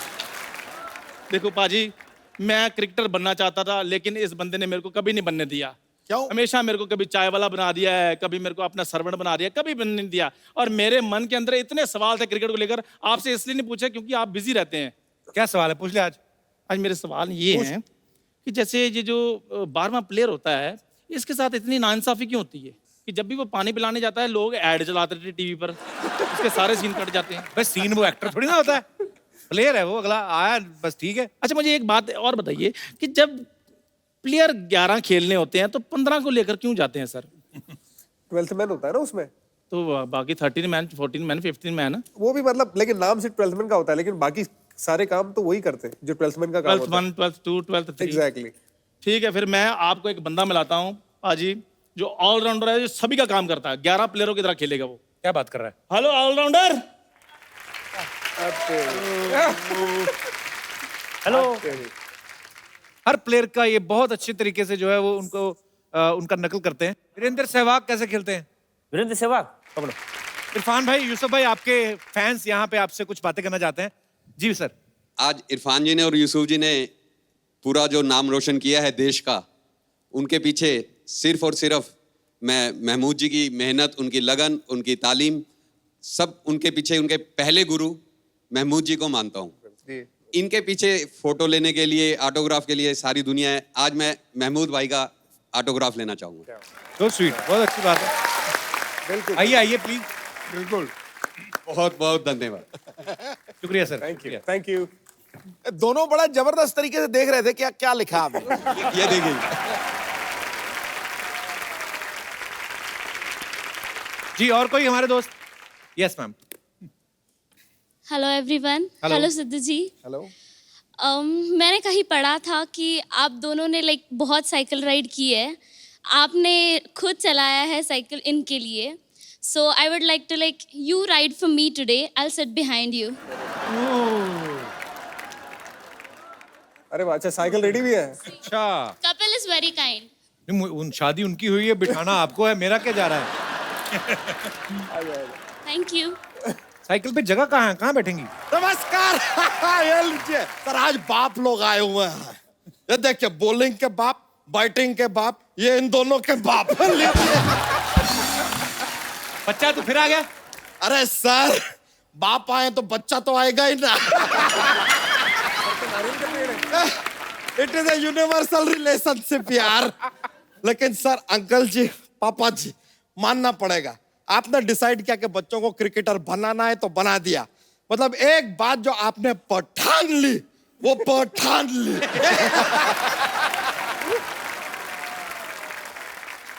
देखो पाजी, मैं क्रिकेटर बनना चाहता था लेकिन इस बंदे ने मेरे को कभी नहीं बनने दिया। क्यों? हमेशा मेरे को कभी चाय वाला बना दिया है, कभी मेरे को अपना सर्वेंट बना दिया, कभी बनने नहीं दिया। और मेरे मन के अंदर इतने सवाल थे क्रिकेट को लेकर, आपसे इसलिए नहीं पूछा क्योंकि आप बिजी रहते हैं। क्या सवाल है, पूछ ले आज। आज मेरे सवाल ये हैं कि जैसे ये जो 12वां प्लेयर होता है इसके साथ इतनी नाइंसाफी क्यों होती है कि जब भी वो पानी पिलाने जाता है लोग ऐड चलाते थे टीवी पर, उसके सारे सीन कट जाते हैं। बस सीन, वो एक्टर थोड़ी ना होता है, प्लेयर है वो, अगला आया बस ठीक है। अच्छा मुझे एक बात और बताइए कि जब प्लेयर 11 खेलने होते हैं तो 15 को लेकर क्यों जाते हैं सर? 12th मैन होता है ना उसमें, तो बाकी 13 मैन 14 मैन 15 मैन वो भी मतलब, लेकिन नाम से 12th मैन का होता है, लेकिन बाकी सारे काम तो वही करते हैं जो 12th मैन का काम 12th होता 1 12th 2 12th 3। है। एग्जैक्टली। ठीक है, फिर मैं आपको एक बंदा मिलाता हूँ पाजी जो ऑलराउंडर है, जो सभी का काम करता है। 11 प्लेयरों की तरह खेलेगा वो। क्या बात कर रहा है? Hello allrounder. हेलो। हर प्लेयर का ये बहुत अच्छे तरीके से जो है वो उनको उनका नकल करते हैं। वीरेंद्र सहवाग कैसे खेलते हैं? वीरेंद्र सहवाग, पकड़ो। इरफान भाई, यूसुफ भाई, आपके फैंस यहाँ पे आपसे कुछ बातें करना चाहते हैं। जी सर। आज इरफान जी ने और यूसुफ जी ने पूरा जो नाम रोशन किया है देश का, उनके पीछे सिर्फ और सिर्फ मैं महमूद जी की मेहनत, उनकी लगन, उनकी तालीम, सब उनके पीछे उनके पहले गुरु महमूद जी को मानता हूँ। इनके पीछे फोटो लेने के लिए, ऑटोग्राफ के लिए सारी दुनिया है। आज मैं महमूद भाई का ऑटोग्राफ लेना चाहूँगा। तो स्वीट, बहुत अच्छी बात है। बिल्कुल, आइए आइए प्लीज। बिल्कुल। बहुत बहुत धन्यवाद। शुक्रिया sir. Thank you, thank you. दोनों बड़ा जबरदस्त तरीके से देख रहे थे क्या क्या लिखा आपने। ये देखिए। जी और कोई हमारे दोस्त? Yes ma'am. Hello everyone. Hello. Hello Sidhu ji. Hello. मैंने कहीं पढ़ा था कि आप दोनों ने लाइक बहुत साइकिल राइड की है, आपने खुद चलाया है साइकिल इनके लिए. So I would like to like you ride for me today, I will sit behind you. अरे वाह, अच्छा साइकिल रेडी भी है. अच्छा, कपिल इज वेरी काइंड. उन शादी उनकी हुई है, बिठाना आपको है, मेरा क्या जा रहा है? Thank you. साइकिल पे जगह कहाँ है, कहाँ बैठेंगी? नमस्कार. ये लीजिए सर, आज बाप लोग आए हुए हैं. ये देखिए, बॉलिंग के बाप, बैटिंग के बाप, ये इन दोनों के बाप. लीजिए. बच्चा तो फिर आ गया. अरे सर, बाप आए तो बच्चा तो आएगा ही ना. It is a universal relationship यार. लेकिन सर, अंकल जी, पापा जी, मानना पड़ेगा, आपने डिसाइड किया कि बच्चों को क्रिकेटर बनाना है तो बना दिया. मतलब एक बात जो आपने पठान ली, वो पठान ली.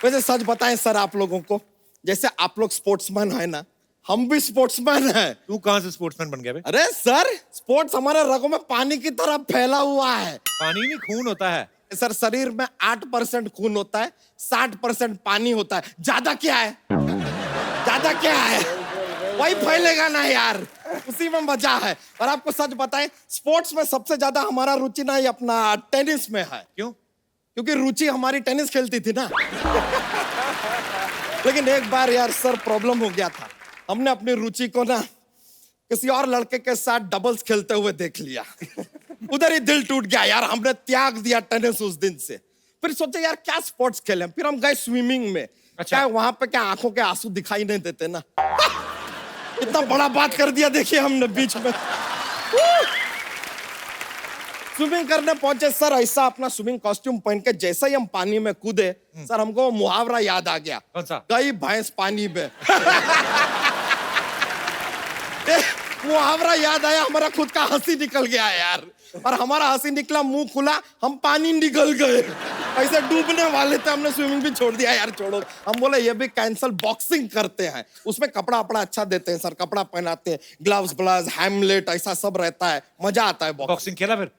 वैसे सच बताएं सर, आप लोगों को, जैसे आप लोग स्पोर्ट्समैन है ना, हम भी स्पोर्ट्समैन हैं. तू कहाँ से स्पोर्ट्समैन बन गया बे? अरे सर, स्पोर्ट्स हमारे रगों में पानी की तरह फैला हुआ है. पानी नहीं, खून होता है. सर, शरीर में 8% खून होता है, 60% पानी होता है. ज्यादा क्या है? ज्यादा क्या है? वही फैलेगा ना यार, उसी में मजा है. और आपको सच बताएं, स्पोर्ट्स में सबसे ज्यादा हमारा रुचि ना, ये अपना टेनिस में है. क्यों? क्योंकि रुचि हमारी टेनिस खेलती थी ना. लेकिन एक बार यार सर, प्रॉब्लम हो गया था. हमने अपनी रुचि को ना किसी और लड़के के साथ डबल्स खेलते हुए देख लिया. उधर ही दिल टूट गया यार, हमने त्याग दिया टेनिस उस दिन से. फिर सोचे यार क्या स्पोर्ट्स खेलें, फिर हम गए स्विमिंग में. अच्छा. क्या वहां पे क्या आंखों के आंसू दिखाई नहीं देते ना. इतना बड़ा बात कर दिया देखिए हमने बीच में. स्विमिंग करने पहुंचे सर, ऐसा अपना स्विमिंग कॉस्ट्यूम पहन के जैसे ही हम पानी में कूदे, सर हमको मुहावरा याद आ गया. कौन सा? गई भैंस पानी में. मुहावरा याद आया, हमारा खुद का हंसी निकल गया यार. और हमारा हंसी निकला, मुंह खुला, हम पानी निकल गए. ऐसे डूबने वाले थे, हमने स्विमिंग भी छोड़ दिया यार. छोड़ो, हम बोले ये भी कैंसल, बॉक्सिंग करते हैं. उसमें कपड़ा अपना अच्छा देते हैं सर, कपड़ा पहनाते हैं, ग्लव्स ग्लव्स, हैमलेट, ऐसा सब रहता है, मजा आता है. बॉक्सिंग खेला फिर?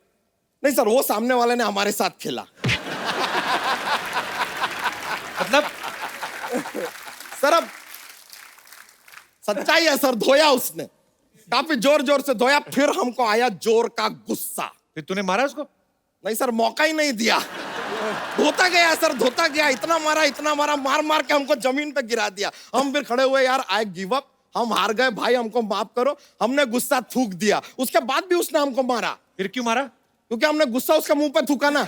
नहीं सर, वो सामने वाले ने हमारे साथ खेला. मतलब सर, अब सच्चाई है सर, धोया उसने, काफी जोर जोर से धोया. फिर हमको आया जोर का गुस्सा. फिर तूने मारा उसको? नहीं सर, मौका ही नहीं दिया. धोता गया सर, धोता गया, इतना मारा, मार मार के हमको जमीन पे गिरा दिया. हम फिर खड़े हुए, यार आई गिव अप, हम हार गए भाई, हमको माफ करो. हमने गुस्सा थूक दिया. उसके बाद भी उसने हमको मारा. फिर क्यों मारा? क्योंकि हमने गुस्सा उसके मुंह पे थूका ना.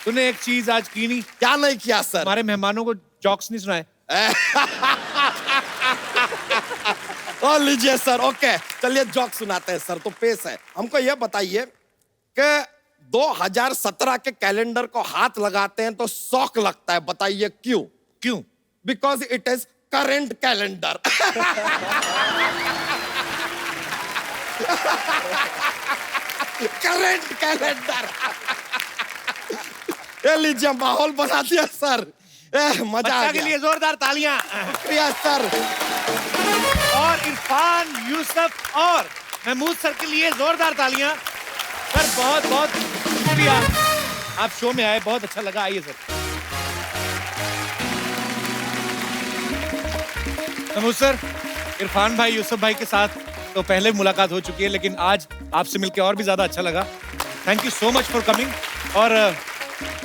तूने एक चीज आज की नहीं. क्या नहीं किया सर? हमारे मेहमानों को जोक्स नहीं सुनाए. और लीजिए सर, ओके, चलिए जोक सुनाते हैं सर. तो पेश है, हमको ये बताइए कि 2017 के कैलेंडर को हाथ लगाते हैं तो शौक लगता है, बताइए क्यों? क्यों? Because it is current calendar. Current calendar. ये लीजिए, माहौल बना दिया सर. मजा आ बच्चा के गया. लिए जोरदार तालियां. शुक्रिया सर. और इरफान, यूसुफ और महमूद सर के लिए जोरदार तालियां. सर बहुत बहुत शुक्रिया, आप शो में आए, बहुत अच्छा लगा. आइए सर. महमूद सर, इरफान भाई, यूसुफ भाई के साथ तो पहले मुलाकात हो चुकी है, लेकिन आज आपसे मिलकर और भी ज्यादा अच्छा लगा. Thank you so much for coming. और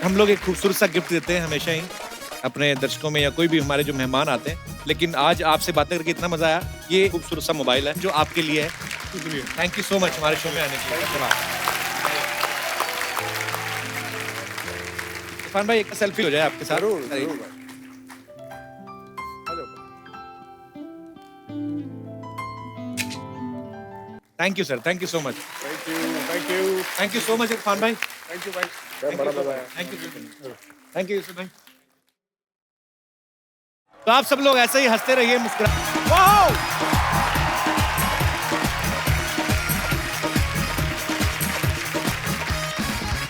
हम लोग एक खूबसूरत सा गिफ्ट देते हैं हमेशा ही अपने दर्शकों में, या कोई भी हमारे जो मेहमान आते हैं. लेकिन आज आपसे बातें करके इतना मजा आया. ये खूबसूरत सा मोबाइल है जो आपके लिए है. शुक्रिया, थैंक यू सो मच हमारे शो में आने के लिए. धन्यवाद. इरफान भाई, एक सेल्फी हो जाए आपके साथ. जरूर. Thank you sir, thank you so much. Thank you so much Irfan भाई. थैंक यू भाई, बड़ा मजा आया. थैंक यू यूसुफ भाई. तो आप सब लोग ऐसे ही हंसते रहिए, मुस्कुरा.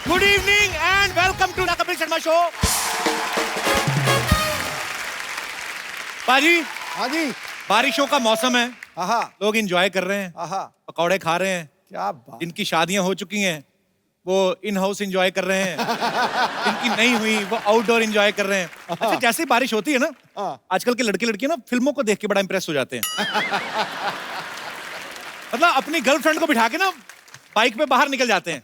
Good evening and welcome to the Kapil Sharma show. बाजी, हाँ जी. बारिशों का मौसम है. आहा लोग एंजॉय कर रहे हैं, आहा पकौड़े खा रहे हैं, क्या बात। जिनकी शादियां हो चुकी हैं वो इन हाउस एंजॉय कर रहे हैं, जिनकी नहीं हुई वो आउटडोर एंजॉय कर रहे हैं। अच्छा, जैसे बारिश होती है ना, आजकल के लड़के लड़कियां ना फिल्मों को देख के बड़ा इंप्रेस हो जाते हैं। मतलब अपनी गर्लफ्रेंड को बिठा के ना बाइक पे बाहर निकल जाते हैं।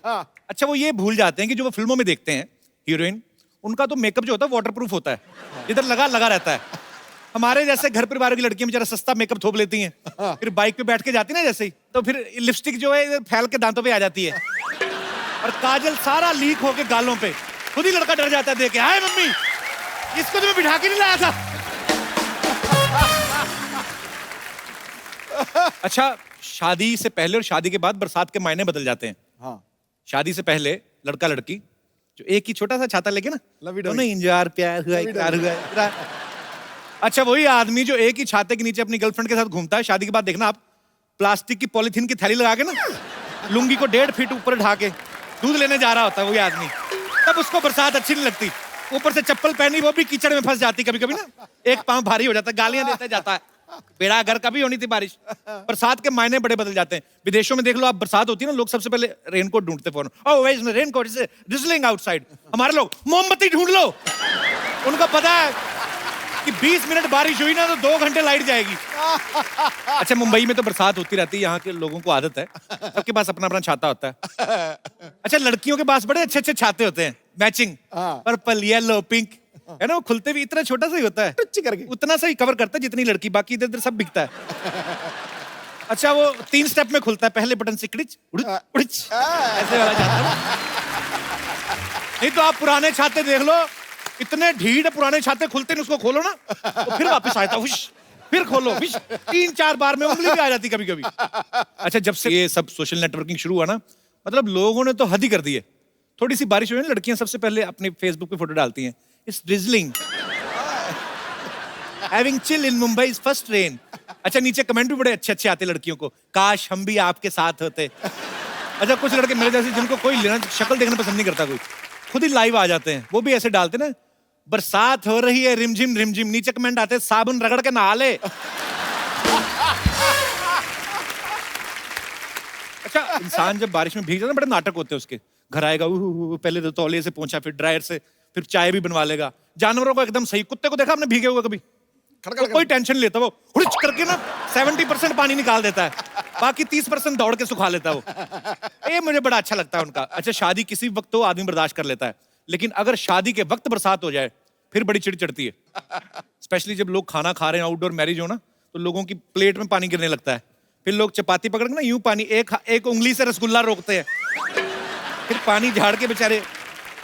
अच्छा, वो ये भूल जाते हैं कि जो वो फिल्मों में देखते हैं हीरोइन, उनका तो मेकअप जो होता है वाटरप्रूफ होता है, इधर लगा लगा रहता है। हमारे जैसे घर परिवार की लड़कियां बेचारा सस्ता मेकअप थोप लेती हैं, फिर बाइक पे बैठ के जाती ना जैसे ही, तो फिर लिपस्टिक जो है इधर फैल के दांतों पे आ जाती है और काजल सारा लीक होके गालों पे। खुद ही लड़का डर जाता है देख के, हाय मम्मी इसको तो मैं बिठा के नहीं लाया था। अच्छा, शादी से पहले और शादी के बाद बरसात के मायने बदल जाते हैं। हाँ शादी से पहले लड़का लड़की जो एक ही छोटा सा छाता लेके ना, लवी दोनों इंतजार प्यार हुआ इकरार हुआ। अच्छा, वही आदमी जो एक ही छाते के नीचे अपनी गर्लफ्रेंड के साथ घूमता है, शादी के बाद देखना आप प्लास्टिक की पॉलीथीन की थैली लगा के ना लुंगी को 1.5 फीट ऊपर ढा के दूध लेने जा रहा होता है वही आदमी, तब उसको बरसात अच्छी नहीं लगती। ऊपर से चप्पल पहनी वो भी कीचड़ में फंस जाती कभी कभी ना, एक पांव भारी हो जाता है, गालियां देते जाता है। बेड़ा घर कभी होनी थी बारिश। बरसात के मायने बड़े बदल जाते हैं। विदेशों में देख लो आप, बरसात होती है ना, लोग सबसे पहले रेनकोट ढूंढते फौरन। Oh where is my raincoat, is drizzling outside. हमारे लोग मोमबत्ती ढूंढ लो, उनको पता है कि 20 मिनट बारिश हुई ना तो 2 घंटे लाइट जाएगी। अच्छा, मुंबई में तो बरसात होती रहती है, यहाँ के लोगों को आदत है, सबके पास अपना अपना छाता होता है। अच्छा, लड़कियों के पास बड़े अच्छे अच्छे छाते होते हैं, मैचिंग, पर्पल, येलो, पिंक, है ना। वो खुलते भी इतना छोटा सा ही होता है, करके उतना सा ही कवर करता है जितनी लड़की, बाकी इधर उधर सब बिकता है। अच्छा, वो 3 स्टेप में खुलता है, पहले बटन से क्रिच उड़िच उड़िच, ऐसे वाला छाता है। नहीं तो आप पुराने छाते देख लो, इतने ढीठ पुराने छाते खुलते नहीं, उसको खोलो ना तो फिर वापस आता है, फिर खोलो, 3-4 बार में उंगली भी आ जाती कभी कभी। अच्छा, जब से ये सब सोशल नेटवर्किंग शुरू हुआ ना, मतलब लोगों ने तो हद ही कर दी है। थोड़ी सी बारिश हुई ना, लड़कियां सबसे पहले अपने फेसबुक पे फोटो डालती हैं, it's drizzling, having chill in Mumbai first rain. अच्छा, नीचे कमेंट भी बड़े अच्छे अच्छे आते लड़कियों को, काश हम भी आपके साथ होते। अच्छा, कुछ लड़के मेरे जैसे जिनको कोई लेना शक्ल देखना पसंद नहीं करता कोई, खुद ही लाइव आ जाते हैं, वो भी ऐसे डालते ना, बरसात हो रही है रिमझिम रिमझिम, नीचे कमेंट आते हैं, साबुन रगड़ के नहा ले। अच्छा, इंसान जब बारिश में भीग जाता है, बड़े नाटक होते हैं उसके। घर आएगा, पहले तो तौलिए से पोंछा, फिर ड्रायर से, फिर चाय भी बनवा लेगा। जानवरों को एकदम सही, कुत्ते को देखा आपने भीगे हुए कभी? तो कोई टेंशन नहीं लेता, वो हुड़च करके ना 70% पानी निकाल देता है, बाकी 30% दौड़ के सुखा लेता है वो। ये मुझे बड़ा अच्छा लगता है उनका। अच्छा, शादी किसी वक्त तो आदमी बर्दाश्त कर लेता है, लेकिन अगर शादी के वक्त बरसात हो जाए फिर बड़ी चिढ़ चढ़ती है। स्पेशली जब लोग खाना खा रहे हैं, आउटडोर मैरिज हो ना, तो लोगों की प्लेट में पानी गिरने लगता है, फिर लोग चपाती पकड़ के ना यूं पानी एक उंगली से रसगुल्ला रोकते हैं, फिर पानी झाड़ के बेचारे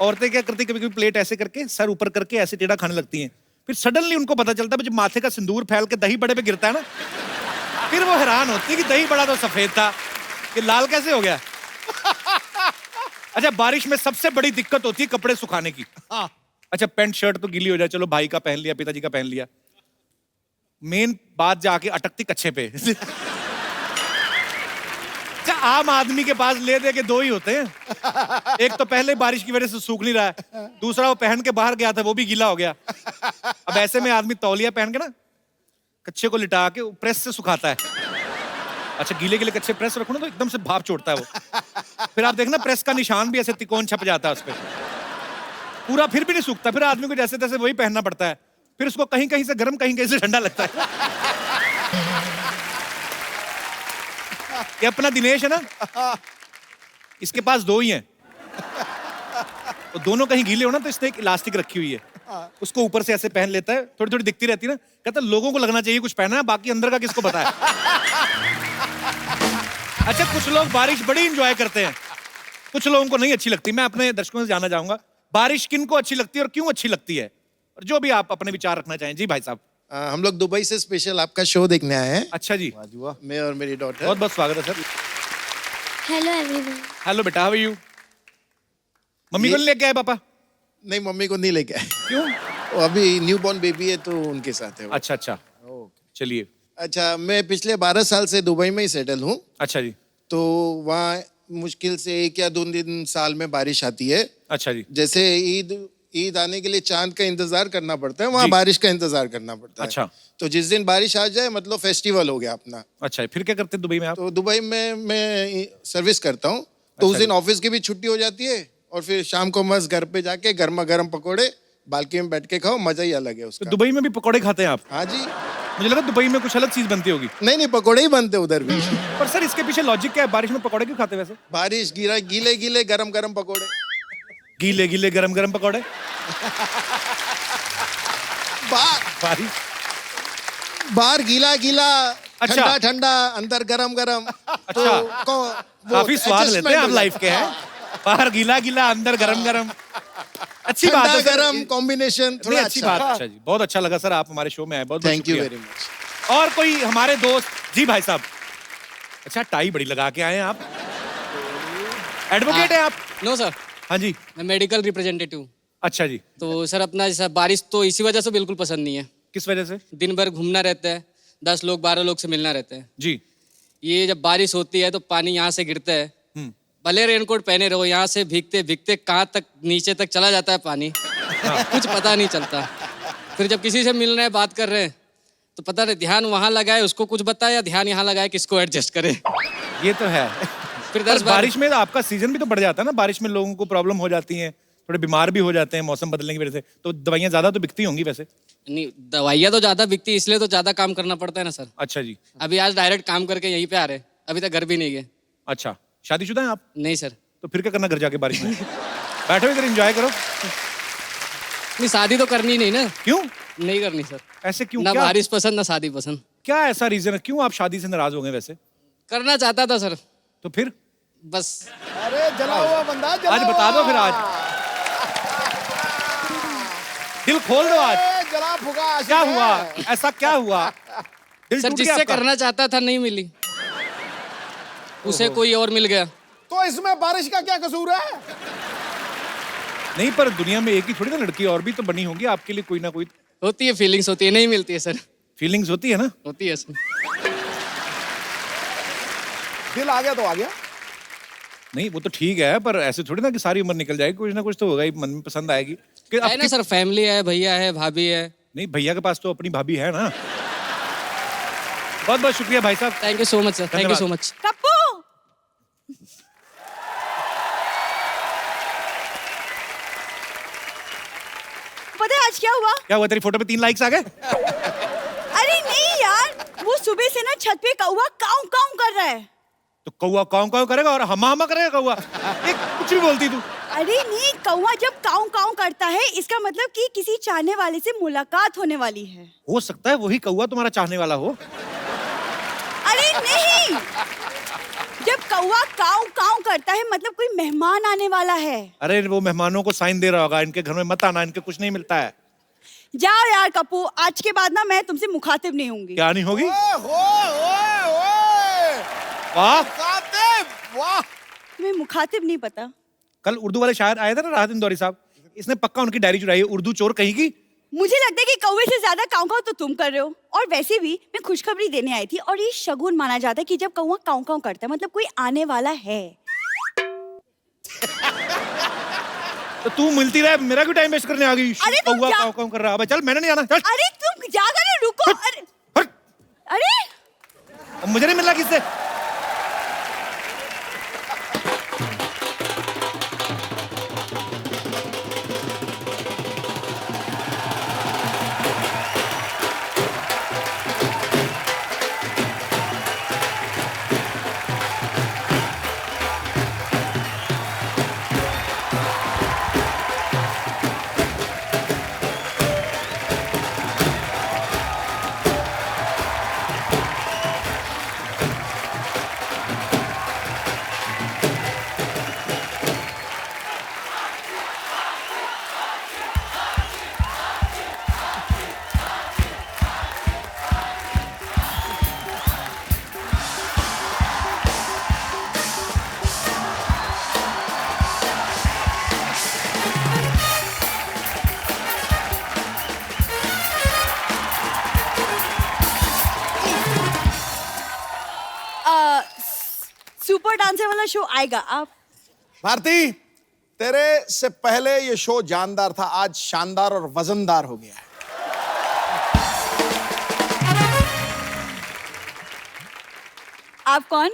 औरतें क्या करती, कभी कभी प्लेट ऐसे करके सर ऊपर करके ऐसे टेढ़ा खाने लगती हैं। फिर सडनली उनको पता चलता है जब माथे का सिंदूर फैल के दही बड़े पे गिरता है ना, फिर वो हैरान होती है कि दही बड़ा तो सफेद था, ये लाल कैसे हो गया। अच्छा, बारिश में सबसे बड़ी दिक्कत होती है कपड़े सुखाने की। अच्छा, पैंट शर्ट तो गीली हो जाए, चलो भाई का पहन लिया, पिताजी का पहन लिया, मेन बात जाके अटकती कच्छे पे। अच्छा, आम आदमी के पास ले दे के 2 ही होते हैं, एक तो पहले बारिश की वजह से सूख नहीं रहा है, दूसरा वो पहन के बाहर गया था वो भी गीला हो गया। अब ऐसे में आदमी तौलिया पहन के ना कच्छे को लिटा के प्रेस से सुखाता है। अच्छा, गीले गीले कच्छे प्रेस रखो ना तो एकदम से भाप छोड़ता है वो, फिर आप देखना प्रेस का निशान भी ऐसे तिकोन छप जाता है उस पर पूरा, फिर भी नहीं सूखता, फिर आदमी को जैसे तैसे वही पहनना पड़ता है, फिर उसको कहीं कहीं से गर्म कहीं कहीं से ठंडा लगता है। ये अपना दिनेश है ना, इसके पास 2 ही हैं, तो दोनों कहीं गीले हो ना तो इसने एक इलास्टिक रखी हुई है, उसको ऊपर से ऐसे पहन लेता है, थोड़ी थोड़ी दिखती रहती है ना, कहता है लोगों को लगना चाहिए कुछ पहना है, बाकी अंदर का किसको पता है। अच्छा, कुछ लोग बारिश बड़ी एंजॉय करते हैं, कुछ लोगों को नहीं अच्छी लगती। मैं अपने दर्शकों से जानना चाहूंगा बारिश किनको अच्छी लगती है और क्यों अच्छी लगती है, और जो भी आप अपने विचार रखना चाहें। जी भाई साहब। हम लोग दुबई से स्पेशल आपका शो देखने आए हैं। अच्छा जी, मैं और मेरी डॉटर। बहुत बहुत स्वागत है सर। Hello everyone. हेलो बेटा, हाउ आर यू? मम्मी को नहीं लेके आए पापा? नहीं, मम्मी को नहीं लेके आए, क्यों? वो अभी न्यू बॉर्न बेबी है तो उनके साथ है वो। अच्छा अच्छा, चलिए। अच्छा, मैं पिछले 12 साल से दुबई में ही सेटल हूँ। अच्छा जी। तो वहाँ मुश्किल से 1 या 2 दिन साल में बारिश आती है। अच्छा जी। जैसे ईद आने के लिए चांद का इंतजार करना पड़ता है, वहाँ बारिश का इंतजार करना पड़ता है। अच्छा। तो जिस दिन बारिश आ जाए मतलब फेस्टिवल हो गया अपना। अच्छा, फिर क्या करते हैं दुबई में आप? तो दुबई में मैं सर्विस करता हूँ, तो उस दिन ऑफिस की भी छुट्टी हो जाती है और फिर शाम को मस्त घर पे जाके गर्मा गर्म पकोड़े बाल्कनी में बैठ के खाओ, मजा ही अलग है तो उसका। दुबई में भी पकौड़े खाते हैं आप? हाँ जी। मुझे लगा दुबई में कुछ अलग चीज बनती होगी। नहीं पकोड़े ही बनते उधर भी। पर सर इसके पीछे लॉजिक क्या है, बारिश में पकौड़े क्यों खाते हैं वैसे? बारिश गिरा, गीले गीले गरम गरम पकोड़े। गीले गीले गरम गरम पकौड़े। बारिश बाहर गीला गीला, अच्छा। ठंडा ठंडा, अंदर गरम गरम। अच्छा। काफी स्वाद लेते हैं आप लाइफ के हैं। बाहर गीला गीला, अंदर गरम गरम। अच्छी बात है सर। गरम कॉम्बिनेशन थोड़ा अच्छी बात। अच्छा जी, बहुत अच्छा लगा सर आप हमारे शो में आए, बहुत थैंक यू शुक्रिया। Very much. और कोई हमारे दोस्त? जी भाई साहब। अच्छा, टाई बड़ी लगा के आए हैं आप, एडवोकेट हैं आप? नो सर, हाँ जी। मैं मेडिकल रिप्रेजेंटेटिव। अच्छा जी। तो सर अपना जैसा बारिश तो इसी वजह से बिल्कुल पसंद नहीं है। किस वजह से? दिन भर घूमना रहता है, 10 लोग 12 लोग से मिलना रहता है जी। ये जब बारिश होती है तो पानी यहाँ से गिरता है, भले रेनकोट पहने रहो, यहाँ से भीगते भीगते कहाँ तक नीचे तक चला जाता है पानी। कुछ पता नहीं चलता। फिर जब किसी से मिल रहे हैं, बात कर रहे हैं, तो पता नहीं ध्यान वहाँ लगाए उसको कुछ बताए या ध्यान यहाँ लगाए किसको एडजस्ट करे। ये तो है। फिर पर बारिश में तो आपका सीजन भी तो बढ़ जाता है ना, बारिश में लोगों को प्रॉब्लम हो जाती है, थोड़े बीमार भी हो जाते हैं मौसम बदलने की वजह से, तो दवाइयाँ ज्यादा तो बिकती होंगी वैसे? नहीं, दवाइयाँ तो ज्यादा बिकती, इसलिए तो ज्यादा काम करना पड़ता है ना सर। अच्छा जी। अभी आज डायरेक्ट काम करके यहीं पे आ रहे, अभी तक घर भी नहीं गए। अच्छा, शादीशुदा हैं आप? नहीं सर। तो फिर क्या करना घर जाके बारिश में? बैठो इधर, एंजॉय करो। नहीं, शादी तो करनी नहीं ना। क्यों नहीं करनी सर। ऐसे क्यों? ना क्या बारिश पसंद ना शादी पसंद। क्या ऐसा रीजन है, क्यों आप शादी से नाराज हो गए वैसे? करना चाहता था सर। तो फिर बस। अरे जला हुआ बंदा, जला आज बता दो फिर, आज दिल खोल दो। आज जला फुका क्या हुआ, ऐसा क्या हुआ? दिल सर टूट गया जिससे आपका? करना चाहता था नहीं मिली, उसे कोई और मिल गया। तो इसमें बारिश का क्या कसूर है? नहीं, पर दुनिया में एक ही थोड़ी ना लड़की, और भी तो बनी होंगी आपके लिए कोई ना कोई। होती है, फीलिंग्स होती है, नहीं मिलती है सर। फीलिंग्स होती है ना? होती है सर। दिल आ गया तो आ गया। नहीं वो तो ठीक है, पर ऐसे थोड़ी ना कि सारी उम्र निकल जाएगी, कुछ ना कुछ तो होगा ही, मन में पसंद आएगी कि है ना सर, फैमिली है, भैया है, भाभी है। नहीं, भैया के पास तो अपनी भाभी है ना। बहुत बहुत शुक्रिया भाई साहब। Thank you so much sir, thank you so much. Kappu, पता है आज क्या हुआ? क्या हुआ, तेरी फोटो पे 3 लाइक्स आ गए? अरे नहीं यार, वो सुबह से ना छत पे कौवा काऊ काऊ कर रहा है। तो कौवा काऊ काऊ करेगा और हमा हमा करेगा कौवा? ये कुछ भी बोलती तू। अरे नहीं, कौवा जब काऊ काऊ करता है इसका मतलब कि किसी चाहने वाले से मुलाकात होने वाली है। हो सकता है वही कौवा तुम्हारा चाहने वाला हो। अरे नहीं, जब कौवा काऊ काऊ करता है मतलब कोई मेहमान आने वाला है। अरे वो मेहमानों को साइन दे रहा होगा, इनके घर में मत आना, इनके कुछ नहीं मिलता है। जाओ यार कप्पू, आज के बाद ना मैं तुमसे मुखातिब नहीं होंगी। क्या नहीं होगी? वाह, वाह। तुम्हें मुखातिब नहीं पता? कल उर्दू वाले शायर आए थे ना, राहत इंदौरी साहब, इसने पक्का उनकी डायरी चुराई है, उर्दू चोर कहीं की। मुझे लगता है कि कौवे से ज्यादा काऊ काऊ तो तुम कर रहे हो। और वैसे भी मैं खुशखबरी देने आई थी, और ये शगुन माना जाता है कि जब कौवा काऊ काऊ करता है मतलब कोई आने वाला है। तो तू मिलती रहे, मेरा क्यों टाइम वेस्ट करने आ गई? अरे तुम कौवा जा- काऊ काऊ कर रहा है, चल मैंने नहीं आना, चल। अरे तुम जाकर ना रुको। अरे हट। अरे अब मुझे नहीं मिलना किससे। सुपर डांसर वाला शो आएगा। आप भारती, तेरे से पहले ये शो जानदार था, आज शानदार और वजनदार हो गया है। आप कौन?